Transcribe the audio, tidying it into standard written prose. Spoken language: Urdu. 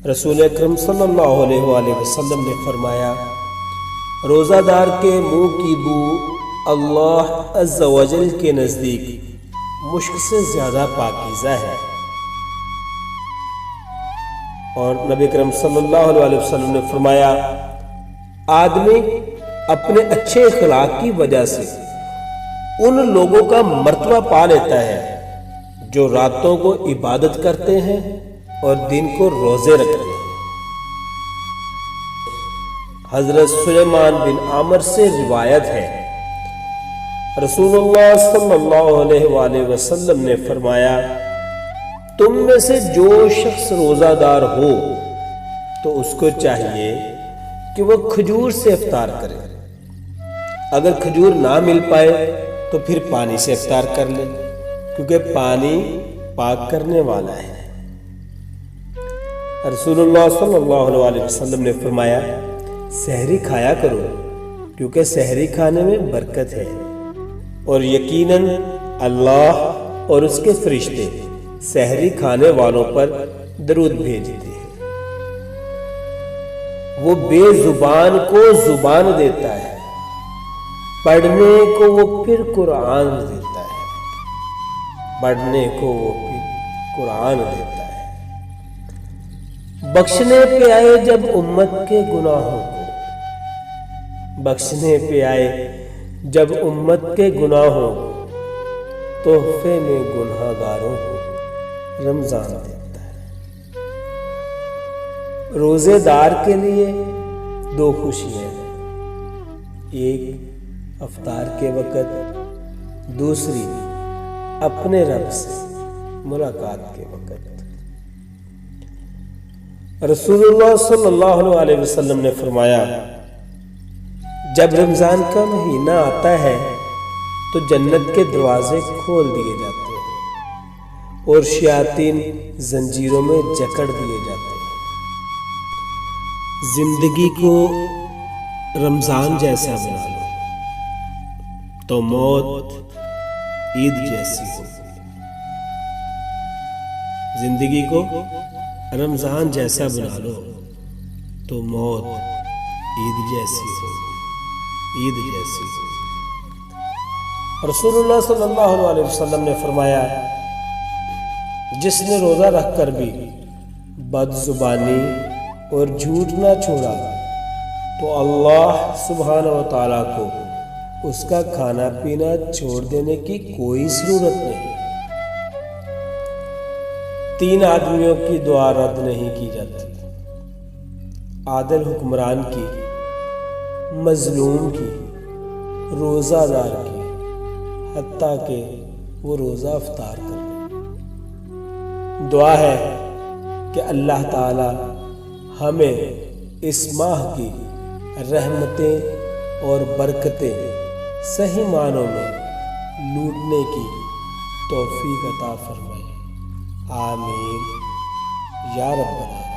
رسول اکرم صلی اللہ علیہ وآلہ وسلم نے فرمایا، روزہ دار کے منہ کی بو اللہ عز و جل کے نزدیک مشک سے زیادہ پاکیزہ ہے۔ اور نبی اکرم صلی اللہ علیہ وسلم نے فرمایا، آدمی اپنے اچھے اخلاق کی وجہ سے ان لوگوں کا مرتبہ پا لیتا ہے جو راتوں کو عبادت کرتے ہیں اور دن کو روزے رکھتے ہیں۔ حضرت سلیمان بن عامر سے روایت ہے، رسول اللہ صلی اللہ علیہ وآلہ وسلم نے فرمایا، تم میں سے جو شخص روزہ دار ہو تو اس کو چاہیے کہ وہ کھجور سے افطار کرے، اگر کھجور نہ مل پائے تو پھر پانی سے افطار کر لے، کیونکہ پانی پاک کرنے والا ہے۔ رسول اللہ صلی اللہ علیہ وسلم نے فرمایا، سحری کھایا کرو کیونکہ سحری کھانے میں برکت ہے، اور یقیناً اللہ اور اس کے فرشتے سحری کھانے والوں پر درود بھیجتے ہیں۔ وہ بے زبان کو زبان دیتا ہے، پڑھنے کو وہ پھر قرآن دیتا ہے، پڑھنے کو وہ پھر قرآن دیتا ہے۔ بخشنے پہ آئے جب امت کے گناہوں کو، بخشنے پہ آئے جب امت کے گناہوں کو، تحفے میں گناہ گاروں کو رمضان دیتا ہے۔ روزے دار کے لیے دو خوشیاں ہیں، ایک افطار کے وقت، دوسری اپنے رب سے ملاقات کے وقت۔ رسول اللہ صلی اللہ علیہ وسلم نے فرمایا، جب رمضان کا مہینہ آتا ہے تو جنت کے دروازے کھول دیے جاتے ہیں اور شیاطین زنجیروں میں جکڑ دیے جاتے ہیں۔ زندگی کو رمضان جیسا بنا لو تو موت عید جیسی ہوگی۔ زندگی کو رمضان جیسا بنا لو تو موت عید جیسی ہوگی، عید جیسی ہوگی۔ رسول اللہ صلی اللہ علیہ وسلم نے فرمایا، جس نے روزہ رکھ کر بھی بد زبانی اور جھوٹ نہ چھوڑا تو اللہ سبحانہ و تعالیٰ کو اس کا کھانا پینا چھوڑ دینے کی کوئی ضرورت نہیں۔ 3 آدمیوں کی دعا رد نہیں کی جاتی، عادل حکمران کی، مظلوم کی، روزہ دار کی، حتیٰ کہ وہ روزہ افطار کرے۔ دعا ہے کہ اللہ تعالی ہمیں اس ماہ کی رحمتیں اور برکتیں صحیح معنوں میں لوٹنے کی توفیق عطا فرمائے، آمین یا رب العالمین۔